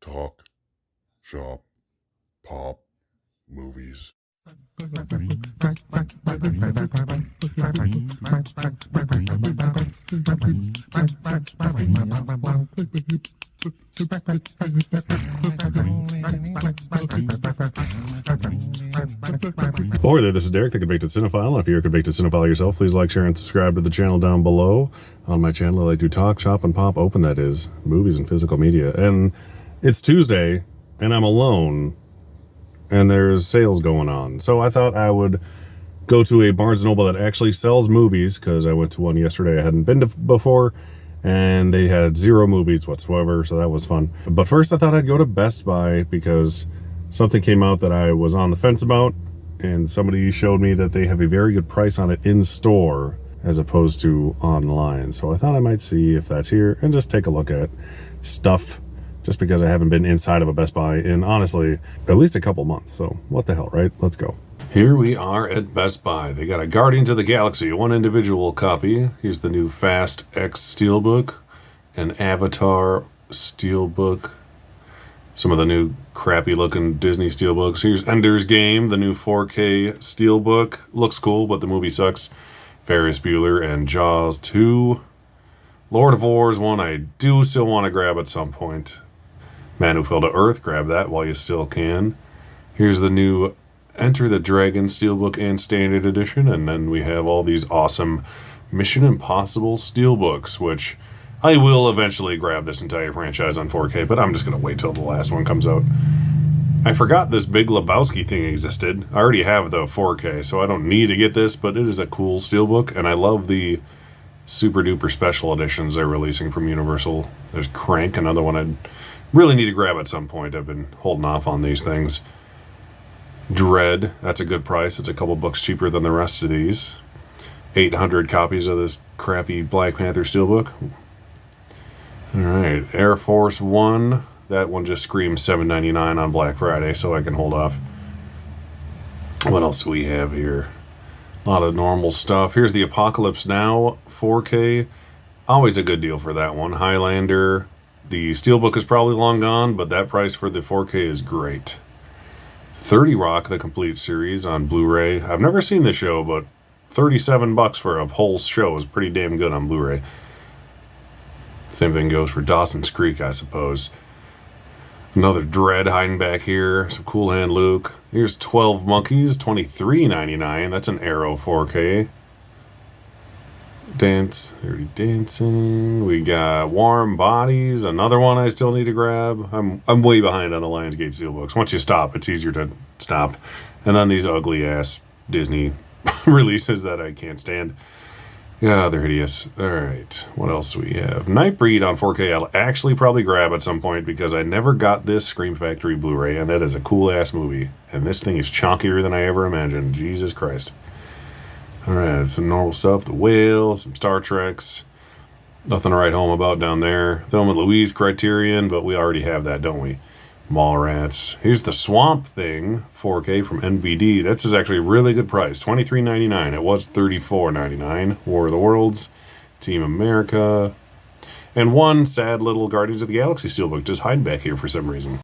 Talk, shop, pop, movies. Or there, this is Derek, the Convicted Cinephile. If you're a convicted cinephile yourself, please like, share, and subscribe to the channel down below. On my channel, I like to talk, shop, and pop open, that is, movies and physical media. And it's Tuesday, and I'm alone, and there's sales going on. So I thought I would go to a Barnes & Noble that actually sells movies, because I went to one yesterday I hadn't been to before, and they had 0 movies whatsoever, so that was fun. But first I thought I'd go to Best Buy, because something came out that I was on the fence about, and somebody showed me that they have a very good price on it in store as opposed to online. So I thought I might see if that's here and just take a look at stuff, just because I haven't been inside of a Best Buy in, honestly, at least a couple months. So what the hell, right? Let's go. Here we are at Best Buy. They got a Guardians of the Galaxy, one individual copy. Here's the new Fast X Steelbook, an Avatar Steelbook, some of the new crappy looking Disney Steelbooks. Here's Ender's Game, the new 4K Steelbook. Looks cool, but the movie sucks. Ferris Bueller and Jaws 2. Lord of War's one I do still want to grab at some point. Man Who Fell to Earth, grab that while you still can. Here's the new Enter the Dragon Steelbook and Standard Edition, and then we have all these awesome Mission Impossible Steelbooks, which I will eventually grab this entire franchise on 4K, but I'm just going to wait till the last one comes out. I forgot this Big Lebowski thing existed. I already have the 4K, so I don't need to get this, but it is a cool Steelbook, and I love the super duper special editions they're releasing from Universal. There's Crank, another one I'd really need to grab at some point. I've been holding off on these things. Dread, that's a good price. It's a couple bucks cheaper than the rest of these. 800 copies of this crappy Black Panther Steelbook. Alright, Air Force One. That one just screams $7.99 on Black Friday, so I can hold off. What else do we have here? A lot of normal stuff. Here's the Apocalypse Now 4K. Always a good deal for that one. Highlander. The Steelbook is probably long gone, but that price for the 4K is great. 30 Rock, the complete series on Blu-ray. I've never seen the show, but 37 bucks for a whole show is pretty damn good on Blu-ray. Same thing goes for Dawson's Creek, I suppose. Another Dread hiding back here. Some Cool Hand Luke. Here's 12 Monkeys, $23.99. That's an Arrow 4K. Dirty Dancing. We got Warm Bodies, another one I still need to grab. I'm way behind on the Lionsgate Steelbooks. Once you stop, it's easier to stop. And then these ugly ass Disney releases that I can't stand. Yeah, they're hideous. Alright, what else do we have? Nightbreed on 4K I'll actually probably grab at some point, because I never got this Scream Factory Blu-ray, and that is a cool-ass movie. And this thing is chunkier than I ever imagined. Jesus Christ. Alright, some normal stuff. The Whale, some Star Treks. Nothing to write home about down there. Thelma and Louise, Criterion, but we already have that, don't we? Mallrats. Here's the Swamp Thing 4K from NVD. This is actually a really good price, $23.99. It was $34.99. War of the Worlds, Team America, and one sad little Guardians of the Galaxy Steelbook just hiding back here for some reason.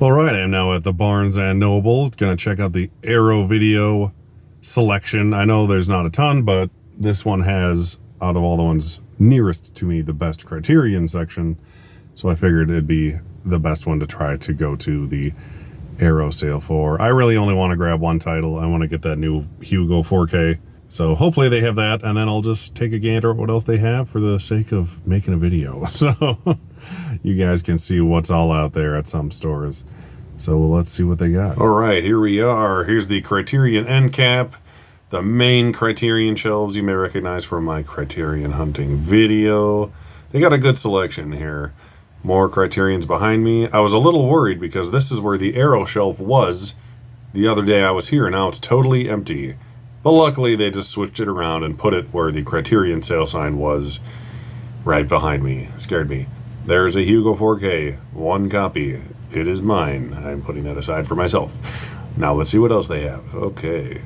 Alright, I am now at the Barnes & Noble. Gonna check out the Arrow Video selection. I know there's not a ton, but this one has, out of all the ones nearest to me, the best Criterion section. So I figured it'd be the best one to try to go to the Arrow sale for. I really only want to grab one title. I want to get that new Hugo 4K. So hopefully they have that, and then I'll just take a gander at what else they have for the sake of making a video. So you guys can see what's all out there at some stores. So let's see what they got. All right, here we are. Here's the Criterion end cap. The main Criterion shelves you may recognize from my Criterion hunting video. They got a good selection here. More Criterions behind me. I was a little worried because this is where the Arrow shelf was the other day I was here. Now it's totally empty. But luckily they just switched it around and put it where the Criterion sale sign was, right behind me. Scared me. There's a Hugo 4K. One copy. It is mine. I'm putting that aside for myself. Now let's see what else they have. Okay.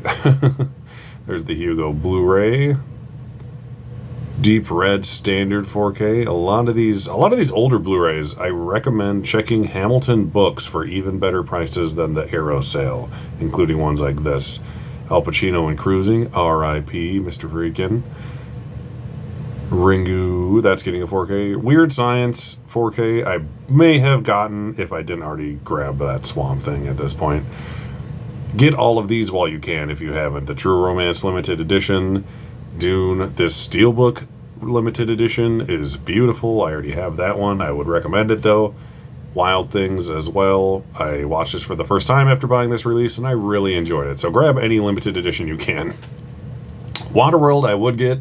There's the Hugo Blu-ray. Deep red standard 4K. A lot of these older Blu-rays, I recommend checking Hamilton Books for even better prices than the Arrow sale, including ones like this. Al Pacino in Cruising, R.I.P. Mr. Freakin'. Ringu, that's getting a 4K. Weird Science 4K, I may have gotten if I didn't already grab that Swamp Thing at this point. Get all of these while you can if you haven't. The True Romance Limited Edition, Dune, this Steelbook Limited Edition is beautiful. I already have that one. I would recommend it though. Wild Things as well. I watched this for the first time after buying this release and I really enjoyed it. So grab any limited edition you can. Waterworld I would get,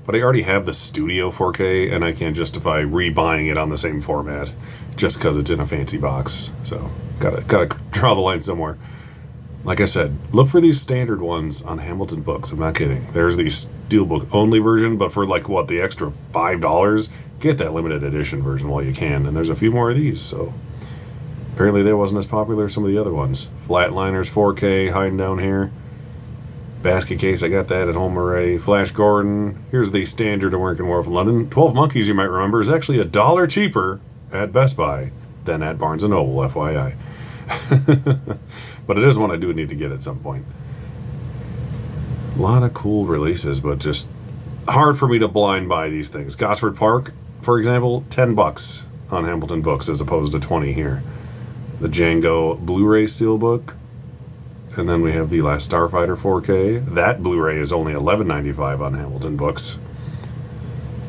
but I already have the Studio 4K and I can't justify rebuying it on the same format just because it's in a fancy box. So gotta draw the line somewhere. Like I said, look for these standard ones on Hamilton Books. I'm not kidding. There's the Steelbook only version, but for like what, the extra $5, get that limited edition version while you can. And there's a few more of these, so apparently they wasn't as popular as some of the other ones. Flatliners 4K hiding down here. Basket Case, I got that at home already. Flash Gordon. Here's the standard American Werewolf in London. 12 Monkeys, you might remember, is actually $1 cheaper at Best Buy than at Barnes & Noble, FYI. But it is one I do need to get at some point. A lot of cool releases, but just hard for me to blind buy these things. Gosford Park, for example, $10 on Hamilton Books as opposed to 20 here. The Django Blu-ray Steelbook. And then we have The Last Starfighter 4K. That Blu-ray is only $11.95 on Hamilton Books.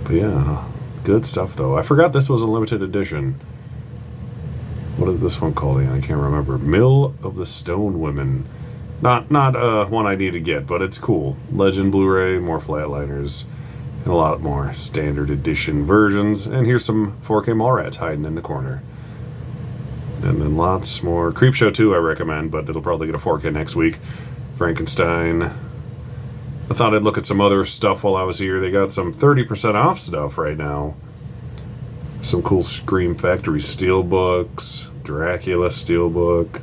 But yeah, good stuff though. I forgot this was a limited edition. What is this one called again? I can't remember. Mill of the Stone Women. Not one I need to get, but it's cool. Legend Blu-ray, more Flatliners, and a lot more standard edition versions. And here's some 4K Mallrats hiding in the corner. And then lots more. Creepshow 2 I recommend, but it'll probably get a 4K next week. Frankenstein. I thought I'd look at some other stuff while I was here. They got some 30% off stuff right now. Some cool Scream Factory Steelbooks. Dracula Steelbook.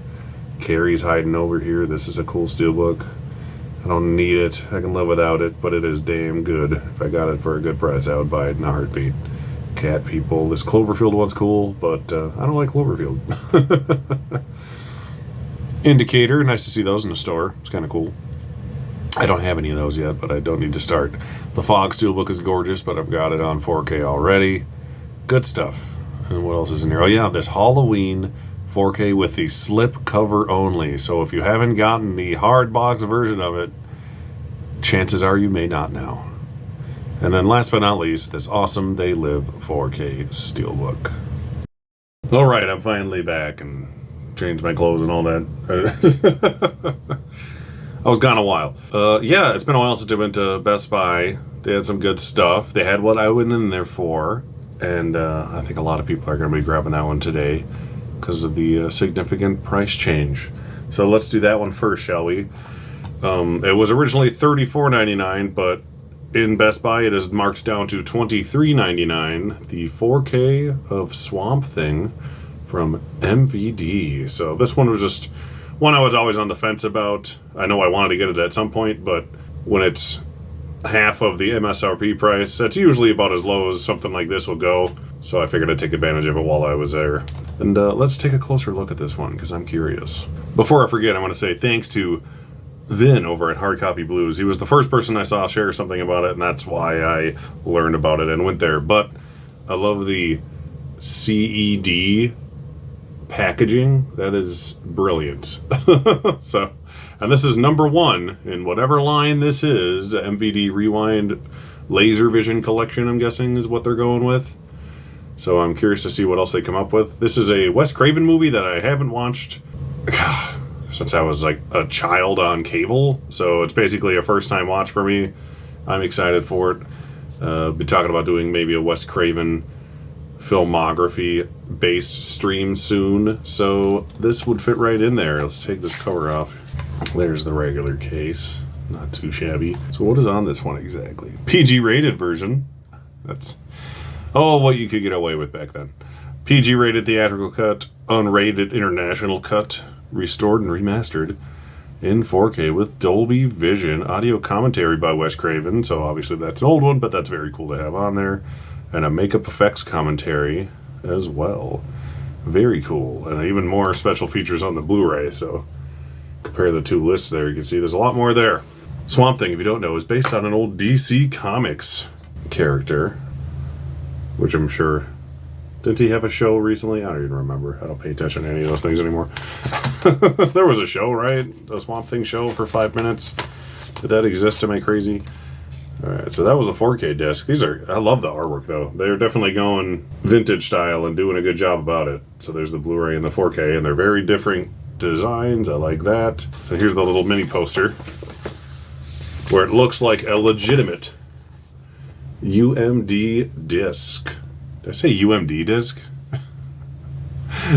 Carrie's hiding over here. This is a cool Steelbook. I don't need it. I can live without it, but it is damn good. If I got it for a good price, I would buy it in a heartbeat. Cat People. This Cloverfield one's cool, but I don't like Cloverfield. Indicator. Nice to see those in the store. It's kind of cool. I don't have any of those yet, but I don't need to start. The Fog Steelbook is gorgeous, but I've got it on 4K already. Good stuff. And what else is in here? Oh yeah, this Halloween 4K with the slip cover only. So if you haven't gotten the hard box version of it, chances are you may not now. And then last but not least, this awesome They Live 4K Steelbook. All right, I'm finally back and changed my clothes and all that. I was gone a while. Yeah, it's been a while since I went to Best Buy. They had some good stuff. They had what I went in there for. And I think a lot of people are going to be grabbing that one today because of the significant price change. So let's do that one first, shall we? It was originally $34.99, but in Best Buy it is marked down to $23.99. The 4K of Swamp Thing from MVD. So this one was just one I was always on the fence about. I know I wanted to get it at some point, but when it's half of the MSRP price, that's usually about as low as something like this will go. So I figured I'd take advantage of it while I was there. And let's take a closer look at this one because I'm curious. Before I forget, I want to say thanks to Vin over at Hard Copy Blues. He was the first person I saw share something about it, and that's why I learned about it and went there. But I love the CED packaging. That is brilliant. So, and this is number one in whatever line this is. MVD Rewind Laser Vision Collection, I'm guessing, is what they're going with. So I'm curious to see what else they come up with. This is a Wes Craven movie that I haven't watched since I was like a child on cable. So it's basically a first-time watch for me. I'm excited for it. Be talking about doing maybe a Wes Craven filmography-based stream soon. So this would fit right in there. Let's take this cover off. There's the regular case. Not too shabby. So what is on this one exactly? PG-rated version. That's what you could get away with back then. PG-rated theatrical cut, unrated international cut, restored and remastered. in 4K with Dolby Vision. Audio commentary by Wes Craven. So obviously that's an old one, but that's very cool to have on there. And a makeup effects commentary as well. Very cool. And even more special features on the Blu-ray. So compare the two lists there. You can see there's a lot more there. Swamp Thing, if you don't know, is based on an old DC Comics character, which I'm sure... Didn't he have a show recently? I don't even remember. I don't pay attention to any of those things anymore. There was a show, right? A Swamp Thing show for 5 minutes. Did that exist? Am I crazy? Alright, so that was a 4K disc. I love the artwork though. They're definitely going vintage style and doing a good job about it. So there's the Blu-ray and the 4K, and they're very different designs. I like that. So here's the little mini poster where it looks like a legitimate UMD disc. Did I say UMD disc?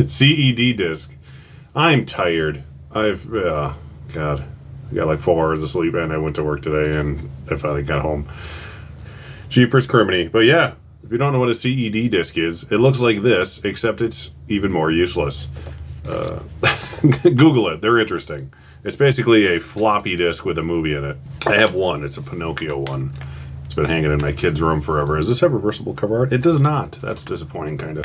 CED disc. I'm tired. God. I got like 4 hours of sleep and I went to work today and I finally got home. Jeepers criminy. But yeah, if you don't know what a CED disc is, it looks like this, except it's even more useless. Google it. They're interesting. It's basically a floppy disk with a movie in it. I have one. It's a Pinocchio one. It's been hanging in my kid's room forever. Does this have reversible cover art? It does not. That's disappointing, kind of.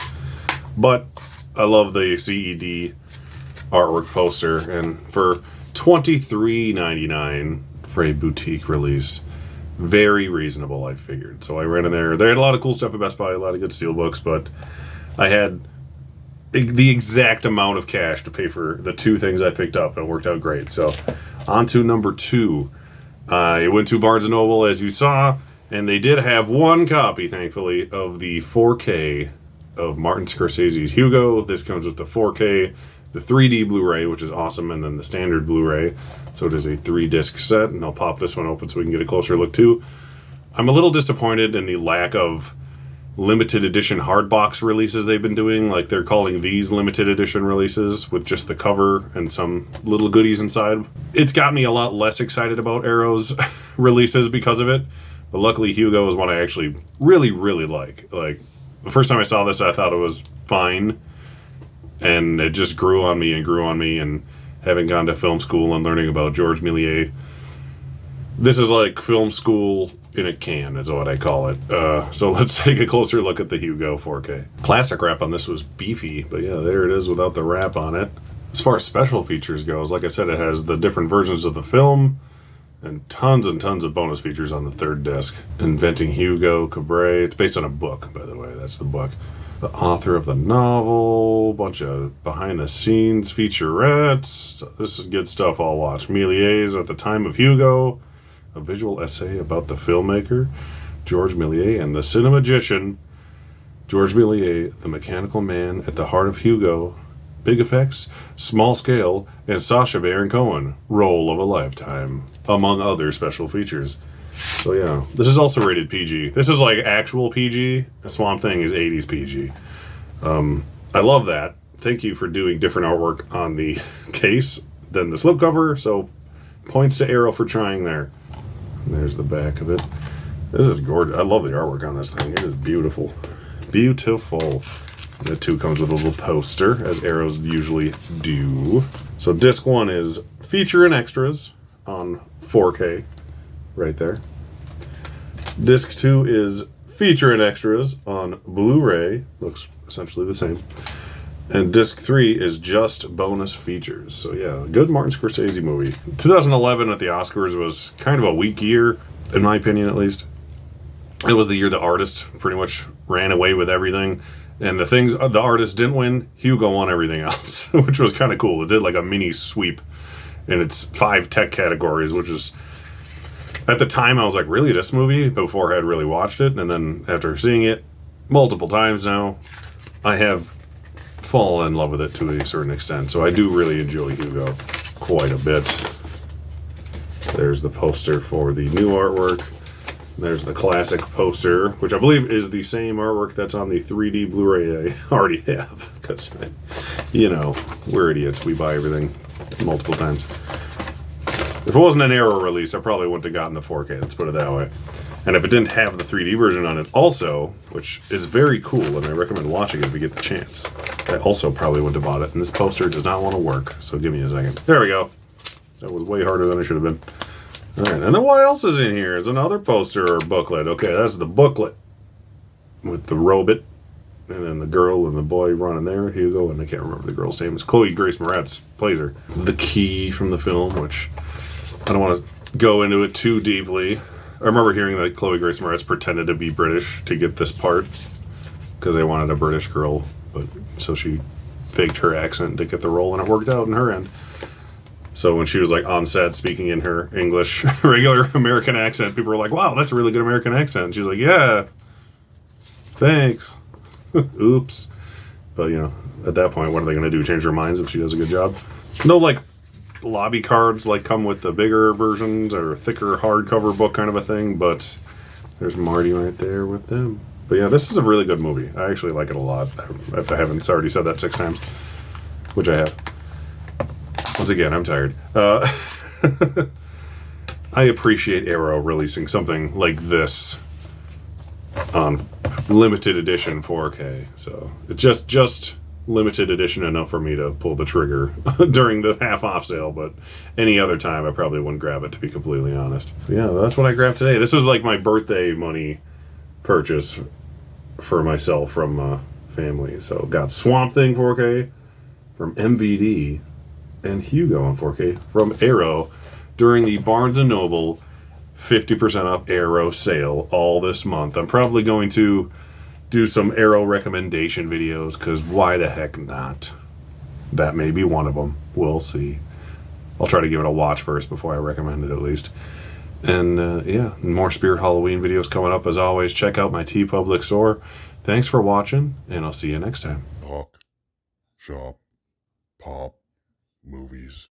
But I love the CED artwork poster. And for $23.99 for a boutique release, very reasonable, I figured. So I ran in there. They had a lot of cool stuff at Best Buy, a lot of good steelbooks, but I had the exact amount of cash to pay for the 2 things I picked up, and it worked out great. So on to number 2. I went to Barnes & Noble, as you saw, and they did have 1 copy, thankfully, of the 4K of Martin Scorsese's Hugo. This comes with the 4K, the 3D Blu-ray, which is awesome, and then the standard Blu-ray. So it is a 3-disc set, and I'll pop this one open so we can get a closer look too. I'm a little disappointed in the lack of limited edition hardbox releases they've been doing. Like, they're calling these limited edition releases with just the cover and some little goodies inside. It's got me a lot less excited about Arrow's releases because of it. But luckily, Hugo is one I actually really, really like. Like, the first time I saw this, I thought it was fine. And it just grew on me and grew on me. And having gone to film school and learning about George Méliès, this is like film school in a can, is what I call it. So let's take a closer look at the Hugo 4K. Plastic wrap on this was beefy, but yeah, there it is without the wrap on it. As far as special features goes, like I said, it has the different versions of the film and tons of bonus features on the 3rd disc. Inventing Hugo Cabret. It's based on a book, by the way. That's the book. The author of the novel, bunch of behind-the-scenes featurettes. This is good stuff I'll watch. Méliès at the time of Hugo. A visual essay about the filmmaker, George Méliès, and the cinemagician, George Méliès, the mechanical man at the heart of Hugo. Big effects, small scale, and Sacha Baron Cohen, role of a lifetime, among other special features. So yeah, this is also rated PG. This is like actual PG. Swamp Thing is 80s PG. I love that. Thank you for doing different artwork on the case than the slipcover, so points to Arrow for trying there. And there's the back of it. This is gorgeous. I love the artwork on this thing. It is beautiful. Beautiful. The 2 comes with a little poster, as Arrows usually do. So disc 1 is feature and extras on 4K, right there. Disc 2 is feature and extras on Blu-ray. Looks essentially the same. And disc 3 is just bonus features. So yeah, good Martin Scorsese movie. 2011 at the Oscars was kind of a weak year, in my opinion at least. It was the year the artist pretty much ran away with everything. And the things the artist didn't win, Hugo won everything else, which was kind of cool. It did like a mini sweep in its 5 tech categories, which is... At the time, I was like, really, this movie? Before I had really watched it. And then after seeing it multiple times now, I have fallen in love with it to a certain extent. So I do really enjoy Hugo quite a bit. There's the poster for the new artwork. There's the classic poster, which I believe is the same artwork that's on the 3D Blu-ray I already have. Because, you know, we're idiots. We buy everything multiple times. If it wasn't an Arrow release, I probably wouldn't have gotten the 4K, let's put it that way. And if it didn't have the 3D version on it also, which is very cool, and I recommend watching it if you get the chance, I also probably wouldn't have bought it. And this poster does not want to work, so give me a second. There we go. That was way harder than it should have been. All right, and then what else is in here? It's another poster or booklet. Okay, that's the booklet with the robot, and then the girl and the boy running there, Hugo, and I can't remember the girl's name. It's Chloe Grace Moretz plays her. The key from the film, which I don't want to go into it too deeply. I remember hearing that Chloe Grace Moretz pretended to be British to get this part because they wanted a British girl, but so she faked her accent to get the role, and it worked out in her end. So when she was like on set speaking in her English, regular American accent, people were like, wow, that's a really good American accent. And she's like, yeah, thanks. Oops. But, you know, at that point, what are they going to do? Change their minds if she does a good job? No, like, lobby cards like come with the bigger versions or thicker hardcover book kind of a thing, but there's Marty right there with them. But yeah, this is a really good movie. I actually like it a lot. If I haven't already said that 6 times, which I have. Once again, I'm tired. I appreciate Arrow releasing something like this on limited edition 4K. So it's just limited edition enough for me to pull the trigger during the half off sale, but any other time I probably wouldn't grab it, to be completely honest. But yeah, that's what I grabbed today. This was like my birthday money purchase for myself from family. So got Swamp Thing 4K from MVD and Hugo on 4K from Arrow during the Barnes & Noble 50% off Arrow sale all this month. I'm probably going to do some Arrow recommendation videos because why the heck not? That may be one of them. We'll see. I'll try to give it a watch first before I recommend it at least. And yeah, more Spirit Halloween videos coming up. As always, check out my TeePublic store. Thanks for watching, and I'll see you next time. Talk, shop, pop, movies.